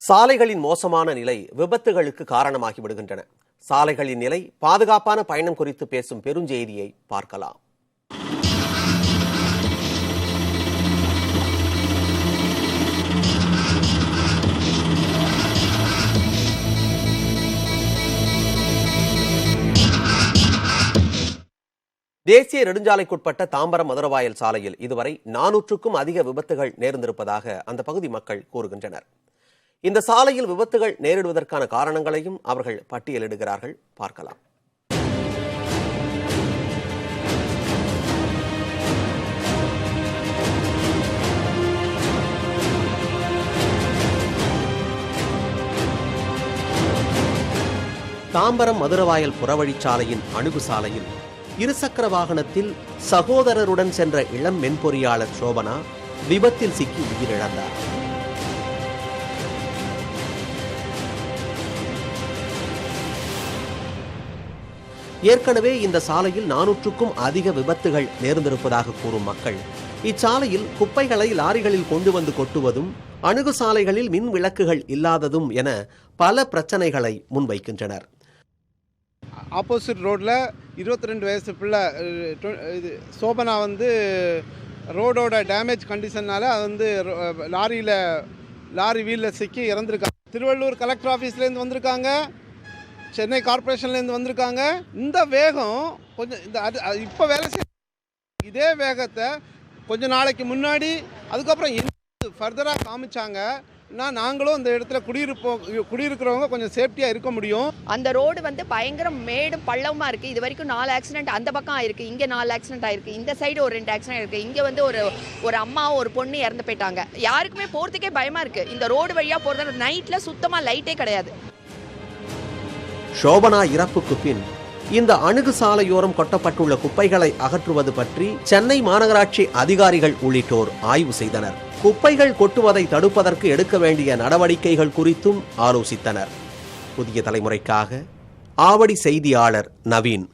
சாலைகளின் மோசமான நிலை விபத்துகளுக்கு காரணமாகி விடுகின்றன. சாலைகளின் நிலை, பாதுகாப்பான பயணம் குறித்து பேசும் பெருஞ்செய்தியை பார்க்கலாம். தேசிய நெடுஞ்சாலைக்குட்பட்ட தாம்பரம் மதுரவாயல் சாலையில் இதுவரை 400க்கும் அதிக விபத்துகள் நேர்ந்திருப்பதாக அந்த பகுதி மக்கள் கூறுகின்றனர். இந்த சாலையில் விபத்துகள் நேரிடுவதற்கான காரணங்களையும் அவர்கள் பட்டியலிடுகிறார்கள். பார்க்கலாம். தாம்பரம் மதுரவாயல் புறவழிச்சாலையின் அணுகு சாலையில் இருசக்கர வாகனத்தில் சகோதரருடன் சென்ற இளம் மென்பொறியாளர் சோபனா விபத்தில் சிக்கி உயிரிழந்தார். ஏற்கனவே இந்த சாலையில் 400க்கும் அதிக விபத்துகள் நேர்ந்திருப்பதாக கூறும் மக்கள் இச்சாலையில் குப்பைகளை லாரிகளில் கொண்டு வந்து கொட்டுவதும், அணுகு சாலைகளில் மின் விளக்குகள் இல்லாததும் என பல பிரச்சனைகளை முன்வைக்கின்றனர். ஆப்போசிட் ரோட்டில் 22 வயசு பிள்ளை சோபனா ரோடோட டேமேஜ் கண்டிஷனால் லாரி வீலில் சிக்கி இறந்துருக்காங்க. திருவள்ளூர் கலெக்டர் ஆஃபீஸ்லேருந்து வந்திருக்காங்க, சென்னை கார்பரேஷன்லேருந்து வந்திருக்காங்க. இந்த வேகம் கொஞ்சம் இப்போ வேலை செய்ய இதே வேகத்தை கொஞ்ச நாளைக்கு முன்னாடி அதுக்கப்புறம் ஃபர்தராக காமிச்சாங்க. நாங்களும் இந்த இடத்துல குடியிருக்கிறவங்க கொஞ்சம் சேஃப்டியாக இருக்க முடியும். அந்த ரோடு பயங்கர மேடும் பள்ளமாக இருக்குது. இது வரைக்கும் 4 ஆக்சிடென்ட் அந்த பக்கம் ஆயிருக்கு, இங்கே 4 ஆக்சிடென்ட் ஆயிருக்கு, இந்த சைடு ஒரு 2 ஆக்சிடென்ட் இருக்குது. இங்கே ஒரு அம்மாவும் ஒரு பொண்ணு இறந்து போயிட்டாங்க. யாருக்குமே போகிறதுக்கே பயமாக இருக்குது. இந்த ரோடு வழியாக போகிறது நைட்டில் சுத்தமாக லைட்டே கிடையாது. சோபனா இறப்புக்கு பின் இந்த அணுகு சாலையோரம் கொட்டப்பட்டுள்ள குப்பைகளை அகற்றுவது பற்றி சென்னை மாநகராட்சி அதிகாரிகள் உள்ளிட்டோர் ஆய்வு செய்தனர். குப்பைகள் கொட்டுவதை தடுப்பதற்கு எடுக்க வேண்டிய நடவடிக்கைகள் குறித்தும் ஆலோசித்தனர். புதிய தலைமுறைக்காக ஆவடி செய்தியாளர் நவீன்.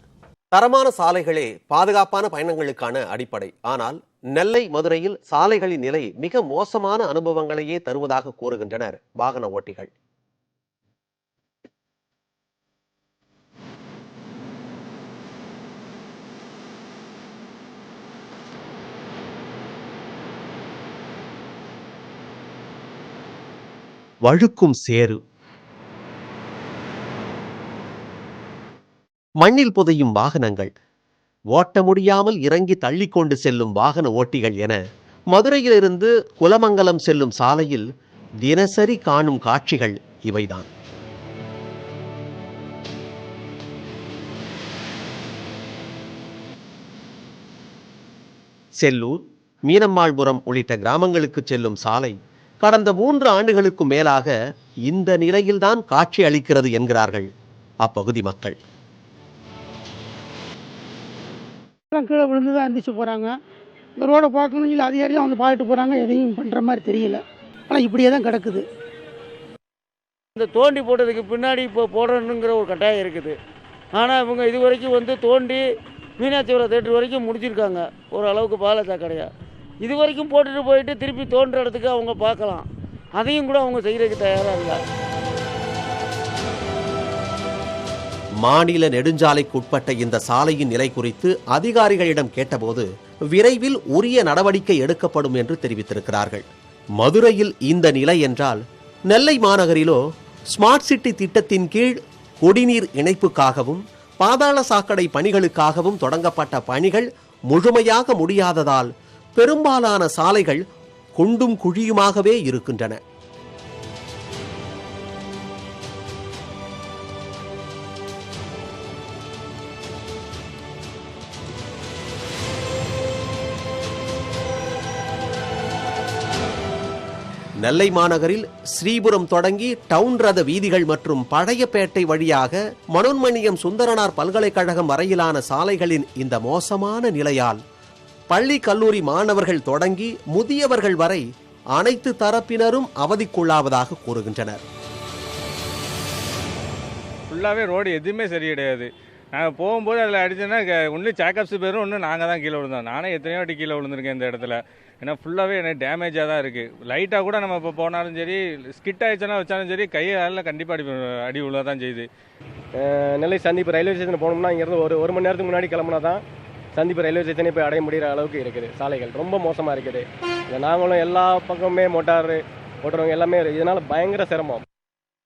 தரமான சாலைகளே பாதுகாப்பான பயணங்களுக்கான அடிப்படை. ஆனால் நெல்லை, மதுரையில் சாலைகளின் நிலை மிக மோசமான அனுபவங்களையே தருவதாக கூறுகின்றனர் வாகன ஓட்டிகள். வழுக்கும் சேறு, மண்ணில் புதையும் வாகனங்கள், ஓட்ட முடியாமல் இறங்கி தள்ளிக்கொண்டு செல்லும் வாகன ஓட்டிகள் என மதுரையிலிருந்து குலமங்கலம் செல்லும் சாலையில் தினசரி காணும் காட்சிகள் இவைதான். செல்லூர், மீனம்மாள்புரம் உள்ளிட்ட கிராமங்களுக்கு செல்லும் சாலை கடந்த 3 ஆண்டுகளுக்கு மேலாக இந்த நிலையில்தான் காட்சி அளிக்கிறது என்கிறார்கள் அப்பகுதி மக்கள். கீழே விழுந்துதான் எந்திரிச்சு போகிறாங்க. இந்த ரோடை பார்க்கணும் இல்லை அதிகாரியும் பார்த்துட்டு போகிறாங்க. எதையும் பண்ணுற மாதிரி தெரியல. ஆனால் இப்படியே தான் கிடக்குது. இந்த தோண்டி போட்டதுக்கு பின்னாடி இப்போ போடணுங்கிற ஒரு கட்டாயம் இருக்குது. ஆனால் இவங்க இது வரைக்கும் தோண்டி மீனாட்சிபுரம் தேட்டர் வரைக்கும் முடிச்சிருக்காங்க. ஓரளவுக்கு பாலச்சாக்கடையா இது வரைக்கும் போட்டுட்டு போயிட்டு திருப்பி தோன்ற இடத்துக்கு அவங்க பார்க்கலாம். அதையும் கூட அவங்க செய்யறதுக்கு தயாராக இல்லை. மாநில நெடுஞ்சாலைக்குட்பட்ட இந்த சாலையின் நிலை குறித்து அதிகாரிகளிடம் கேட்டபோது விரைவில் உரிய நடவடிக்கை எடுக்கப்படும் என்று தெரிவித்திருக்கிறார்கள். மதுரையில் இந்த நிலை என்றால், நெல்லை மாநகரிலோ ஸ்மார்ட் சிட்டி திட்டத்தின் கீழ் குடிநீர் இணைப்புக்காகவும் பாதாள சாக்கடை பணிகளுக்காகவும் தொடங்கப்பட்ட பணிகள் முழுமையாக முடியாததால் பெரும்பாலான சாலைகள் குண்டும் குழியுமாகவே இருக்கின்றன. நெல்லை மாநகரில் ஸ்ரீபுரம் தொடங்கி டவுன் ரத வீதிகள் மற்றும் பழையப்பேட்டை வழியாக மனோன்மணியம் சுந்தரனார் பல்கலைக்கழகம் வரையிலான சாலைகளின் இந்த மோசமான நிலையால் பள்ளி கல்லூரி மாணவர்கள் தொடங்கி முதியவர்கள் வரை அனைத்து தரப்பினரும் அவதிக்குள்ளாவதாக கூறுகின்றனர். ஃபுல்லாகவே ரோடு எதுவுமே சரி கிடையாது. நாங்கள் போகும்போது அதில் அடிச்சோன்னா ஒன்லி சேக்கப்ஸ் பேரும் ஒன்று நாங்கள் தான் கீழே விழுந்தோம். நானே எத்தனையோ வாட்டி கீழே விழுந்திருக்கேன் இந்த இடத்துல. ஏன்னா ஃபுல்லாகவே எனக்கு டேமேஜாக தான் இருக்குது. லைட்டாக கூட நம்ம இப்போ போனாலும் சரி, ஸ்கிட் ஆகிடுச்சுன்னா வச்சாலும் சரி, கையால் கண்டிப்பாக அடி உள்ள தான் செய்யுது. நெல்லை சந்திப்பு ரயில்வே ஸ்டேஷன் போனோம்னா இங்கேருந்து ஒரு மணி நேரத்துக்கு முன்னாடி கிளம்புனா தான் சந்திப்பு ரயில்வே ஸ்டேஷனே போய் அடைய முடிகிற அளவுக்கு இருக்குது. சாலைகள் ரொம்ப மோசமாக இருக்குது. நாங்களும் எல்லா பக்கமுமே மோட்டார் ஓட்டுறவங்க எல்லாமே இதனால் பயங்கர சிரமம்.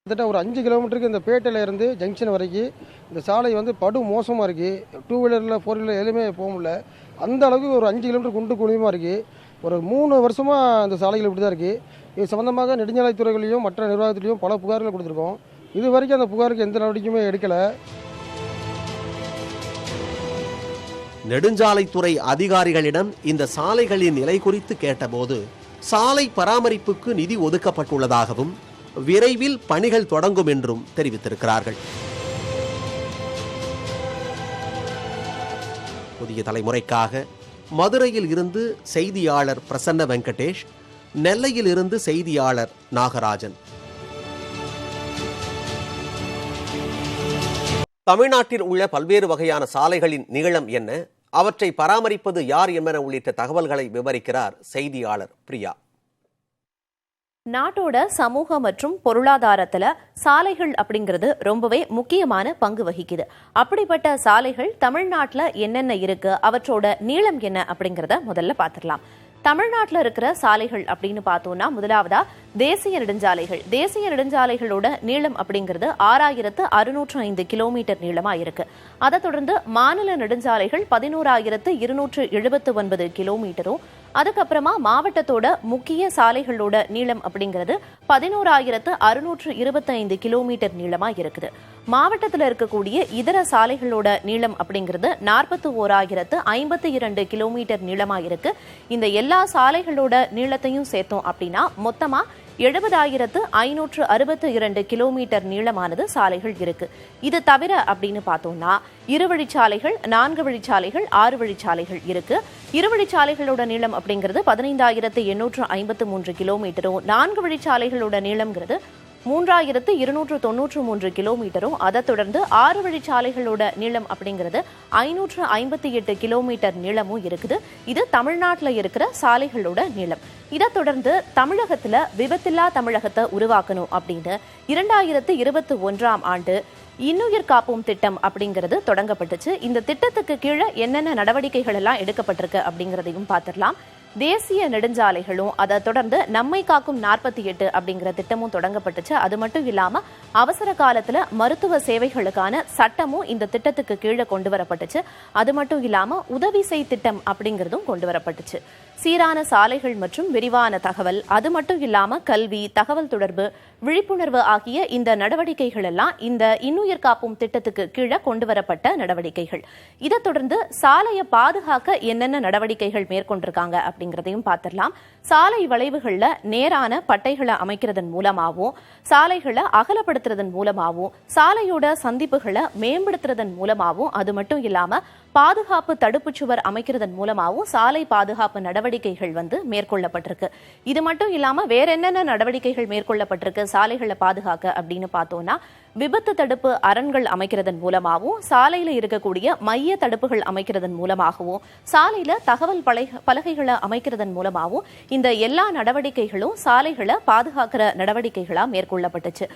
கிட்டத்தட்ட ஒரு 5 கிலோமீட்டருக்கு இந்த பேட்டையில் இருந்து ஜங்ஷன் வரைக்கும் இந்த சாலை வந்து படு மோசமாக இருக்குது. 2 வீலரில் 4 வீலர் எதுவுமே போக முடியல. அந்த அளவுக்கு ஒரு 5 கிலோமீட்டர் குண்டு குழியுமாக இருக்குது. ஒரு 3 வருஷமாக இந்த சாலைகள் இப்படி தான் இருக்குது. இது சம்மந்தமாக நெடுஞ்சாலைத்துறைகளையும் மற்ற நிர்வாகத்திலையும் பல புகார்கள் கொடுத்துருக்கோம். இது வரைக்கும் அந்த புகாருக்கு எந்த நடவடிக்கையுமே எடுக்கலை. நெடுஞ்சாலைத்துறை அதிகாரிகளிடம் இந்த சாலைகளின் நிலை குறித்து கேட்டபோது சாலை பராமரிப்புக்கு நிதி ஒதுக்கப்பட்டுள்ளதாகவும் விரைவில் பணிகள் தொடங்கும் என்றும் தெரிவித்திருக்கிறார்கள். புதிய தலைமுறைக்காக மதுரையில் இருந்து செய்தியாளர் பிரசன்ன வெங்கடேஷ், நெல்லையில் இருந்து செய்தியாளர் நாகராஜன். தமிழ்நாட்டில் உள்ள பல்வேறு வகையான சாலைகளின் நீளம் என்ன, அவற்றை பராமரிப்பது யார் என்பன உள்ளிட்ட தகவல்களை விவரிக்கிறார் செய்தியாளர் பிரியா. நாட்டோட சமூக மற்றும் பொருளாதாரத்துல சாலைகள் அப்படிங்கிறது ரொம்பவே முக்கியமான பங்கு வகிக்குது. அப்படிப்பட்ட சாலைகள் தமிழ்நாட்டில் என்னென்ன இருக்கு, அவற்றோட நீளம் என்ன அப்படிங்கிறத முதல்ல பார்த்துடலாம். தமிழ்நாட்டில் இருக்கிற சாலைகள் அப்படின்னு பார்த்தோம்னா முதலாவதா தேசிய நெடுஞ்சாலைகள். தேசிய நெடுஞ்சாலைகளோட நீளம் அப்படிங்கிறது 6605 கிலோமீட்டர் நீளமா இருக்கு. அதை தொடர்ந்து மாநில நெடுஞ்சாலைகள் 11279 கிலோமீட்டரும், அதுக்கப்புறமா மாவட்டத்தோட முக்கிய சாலைகளோட நீளம் அப்படிங்கிறது 11625 கிலோமீட்டர் நீளமா இருக்குது. மாவட்டத்தில் இருக்கக்கூடிய இதர சாலைகளோட நீளம் அப்படிங்கிறது 41052 கிலோமீட்டர் நீளமா இருக்கு. இந்த எல்லா சாலைகளோட நீளத்தையும் சேர்த்தோம் அப்படின்னா மொத்தமா 70562 கிலோமீட்டர் நீளமானது சாலைகள் இருக்கு. இது தவிர அப்படின்னு பார்த்தோம்னா 2 வழிச்சாலைகள், 4 வழிச்சாலைகள், 6 வழிச்சாலைகள் இருக்கு. 2 வழிச்சாலைகளோட நீளம் அப்படிங்கிறது 15853 கிலோமீட்டரும், 4 வழிச்சாலைகளோட நீளம்ங்கிறது 3293 கிலோமீட்டரும், அதை தொடர்ந்து 6 வழிச்சாலைகளோட நீளம் அப்படிங்கிறது 558 கிலோமீட்டர் நீளமும் இருக்குது. இது தமிழ்நாட்டில் இருக்கிற சாலைகளோட நீளம். இதை தொடர்ந்து தமிழகத்துல விபத்தில்லா தமிழகத்தை உருவாக்கணும் அப்படின்னு 2021ஆம் ஆண்டு இன்னுயிர் காப்போம் திட்டம் அப்படிங்கிறது தொடங்கப்பட்டுச்சு. இந்த திட்டத்துக்கு கீழே என்னென்ன நடவடிக்கைகள் எல்லாம் எடுக்கப்பட்டிருக்கு அப்படிங்கிறதையும் பார்த்துடலாம். தேசிய நெடுஞ்சாலைகளும் அதை தொடர்ந்து நம்மை காக்கும் 48 அப்படிங்கிற திட்டமும் தொடங்கப்பட்டுச்சு. அது மட்டும் இல்லாம அவசர காலத்துல மருத்துவ சேவைகளுக்கான சட்டமும் இந்த திட்டத்துக்கு கீழே கொண்டு வரப்பட்டுச்சு. அது மட்டும் இல்லாம உதவி செய் திட்டம் அப்படிங்கிறதும் கொண்டு வரப்பட்டுச்சு. சீரான சாலைகள் மற்றும் விரிவான தகவல், அது மட்டும் இல்லாம கல்வி, தகவல் தொடர்பு, விழிப்புணர்வு ஆகிய இந்த நடவடிக்கைகள் எல்லாம் இந்த இன்னுயிர் காப்போம் திட்டத்துக்கு கீழே கொண்டு வரப்பட்ட நடவடிக்கைகள். இதை தொடர்ந்து சாலையை பாதுகாக்க என்னென்ன நடவடிக்கைகள் மேற்கொண்டிருக்காங்க அப்படிங்கிறதையும் பார்த்துடலாம். சாலை வளைவுகள்ல நேரான பட்டைகளை அமைக்கிறதன் மூலமாகவும், சாலைகளை அகலப்படுத்துறதன் மூலமாகவும், சாலையோட சந்திப்புகளை மேம்படுத்துறதன் மூலமாகவும், அது மட்டும் இல்லாம பாதுகாப்பு தடுப்பு சுவர் அமைக்கிறதன் மூலமாகவும் சாலை பாதுகாப்பு நடவடிக்கைகள் மேற்கொள்ளப்பட்டிருக்கு. இது மட்டும் இல்லாம வேற என்னென்ன நடவடிக்கைகள் மேற்கொள்ளப்பட்டிருக்கு சாலைகளை பாதுகாக்க அப்படின்னு பார்த்தோம்னா, விபத்து தடுப்பு அரண்கள் அமைக்கிறதன் மூலமாகவும், சாலையில இருக்கக்கூடிய மைய தடுப்புகள் அமைக்கிறதன் மூலமாகவும், சாலையில தகவல் பலகைகளை அமைக்கிறதன் மூலமாகவும் இந்த எல்லா நடவடிக்கைகளும் சாலைகளை பாதுகாக்கிற நடவடிக்கைகளா மேற்கொள்ளப்பட்டுச்சு.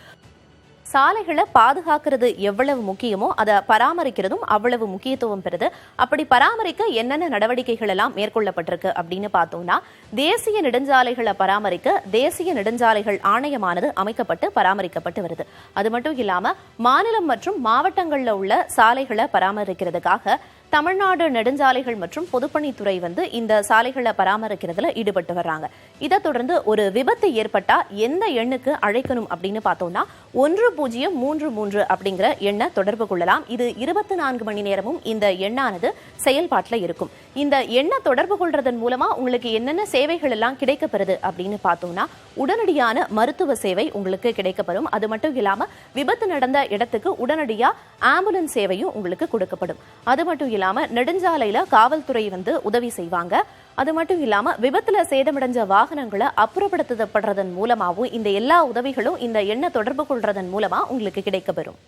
சாலைகளை பாதுகாக்கிறது எவ்வளவு முக்கியமோ அதை பராமரிக்கிறதும் அவ்வளவு முக்கியத்துவம் பெறுது. அப்படி பராமரிக்க என்னென்ன நடவடிக்கைகள் எல்லாம் மேற்கொள்ளப்பட்டிருக்கு அப்படின்னு பார்த்தோம்னா, தேசிய நெடுஞ்சாலைகளை பராமரிக்க தேசிய நெடுஞ்சாலைகள் ஆணையமானது அமைக்கப்பட்டு பராமரிக்கப்பட்டு வருது. அது மட்டும் இல்லாம மாநிலம் மற்றும் மாவட்டங்களில் உள்ள சாலைகளை பராமரிக்கிறதுக்காக தமிழ்நாடு நெடுஞ்சாலைகள் மற்றும் பொதுப்பணித்துறை இந்த சாலைகளை பராமரிக்கிறதுல ஈடுபட்டு வர்றாங்க. இதை தொடர்ந்து ஒரு விபத்து ஏற்பட்டா எந்த எண்ணுக்கு அழைக்கணும் அப்படின்னு பார்த்தோம்னா 1033 அப்படிங்கிற எண்ணை தொடர்பு கொள்ளலாம். இது 24 மணி நேரமும் இந்த எண்ணானது செயல்பாட்டில் இருக்கும். இந்த எண்ணை தொடர்பு கொள்றதன் மூலமா உங்களுக்கு என்னென்ன சேவைகள் எல்லாம் கிடைக்கப்பெறுது அப்படின்னு பார்த்தோம்னா, உடனடியான மருத்துவ சேவை உங்களுக்கு கிடைக்கப்பெறும். அது மட்டும் இல்லாம விபத்து நடந்த இடத்துக்கு உடனடியா ஆம்புலன்ஸ் சேவையும் உங்களுக்கு கொடுக்கப்படும். அது மட்டும் இல்லாம நெடுஞ்சாலையில காவல்துறை உதவி செய்வாங்க. அது மட்டும் இல்லாம விபத்துல சேதமடைஞ்ச வாகனங்களை அப்புறப்படுத்தப்படுறதன் மூலமாகவும் இந்த எல்லா உதவிகளும் இந்த எண்ணை தொடர்பு கொள்றதன் மூலமா உங்களுக்கு கிடைக்கப்பெறும்.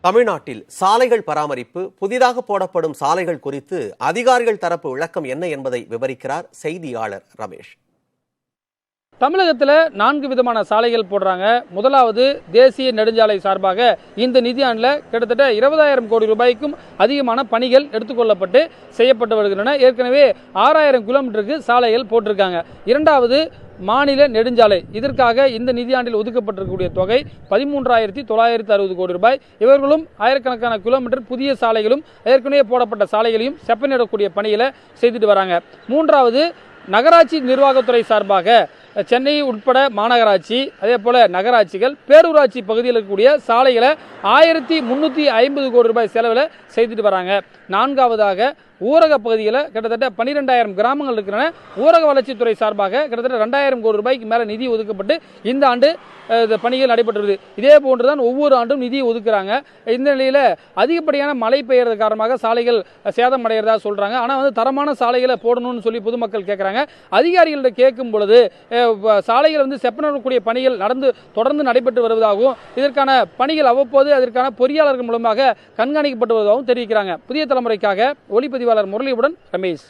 தமிழ்நாட்டில் சாலைகள் பராமரிப்பு, புதிதாக போடப்படும் சாலைகள் குறித்து அதிகாரிகள் தரப்பு விளக்கம் என்ன என்பதை விவரிக்கிறார் செய்தியாளர் ரமேஷ். தமிழகத்தில் 4 விதமான சாலைகள் போடுறாங்க. முதலாவது தேசிய நெடுஞ்சாலை சார்பாக இந்த நிதியாண்டில் கிட்டத்தட்ட 20,000 கோடி ரூபாய்க்கும் அதிகமான பணிகள் எடுத்துக்கொள்ளப்பட்டு செய்யப்பட்டு வருகின்றன. ஏற்கனவே 6,000 கிலோமீட்டருக்கு சாலைகள் போட்டிருக்காங்க. இரண்டாவது மாநில நெடுஞ்சாலை, இதற்காக இந்த நிதியாண்டில் ஒதுக்கப்பட்டிருக்கக்கூடிய தொகை 13,960 கோடி ரூபாய். இவர்களும் ஆயிரக்கணக்கான கிலோமீட்டர் புதிய சாலைகளும் ஏற்கனவே போடப்பட்ட சாலைகளையும் செப்பனிடக்கூடிய பணிகளை செய்துட்டு வராங்க. மூன்றாவது நகராட்சி நிர்வாகத்துறை சார்பாக சென்னை உட்பட மாநகராட்சி, அதே போல நகராட்சிகள், பேரூராட்சி பகுதியில் இருக்கக்கூடிய சாலைகளை 1,350 கோடி ரூபாய் செலவில் செய்துட்டு வராங்க. நான்காவதாக ஊரக பகுதியில் கிட்டத்தட்ட 12,000 கிராமங்கள் இருக்கின்றன. ஊரக வளர்ச்சித்துறை சார்பாக கிட்டத்தட்ட 2,000 கோடி ரூபாய்க்கு மேலே நிதி ஒதுக்கப்பட்டு இந்த ஆண்டு பணிகள் நடைபெற்றது. இதே போன்றுதான் ஒவ்வொரு ஆண்டும் நிதி ஒதுக்குறாங்க. இந்த நிலையில் அதிகப்படியான மழை பெய்யறது காரணமாக சாலைகள் சேதம் அடைகிறதா சொல்றாங்க. ஆனால் தரமான சாலைகளை போடணும்னு சொல்லி பொதுமக்கள் கேட்குறாங்க. அதிகாரிகளிடம் கேட்கும் பொழுது சாலைகள் செப்பனிடக்கூடிய பணிகள் தொடர்ந்து நடைபெற்று வருவதாகவும், இதற்கான பணிகள் அவ்வப்போது அதற்கான பொறியாளர்கள் மூலமாக கண்காணிக்கப்பட்டு வருவதாகவும் தெரிவிக்கிறாங்க. புதிய தலைமுறைக்காக ஒளிப்பதிவாளர் முரளியுடன் ரமேஷ்.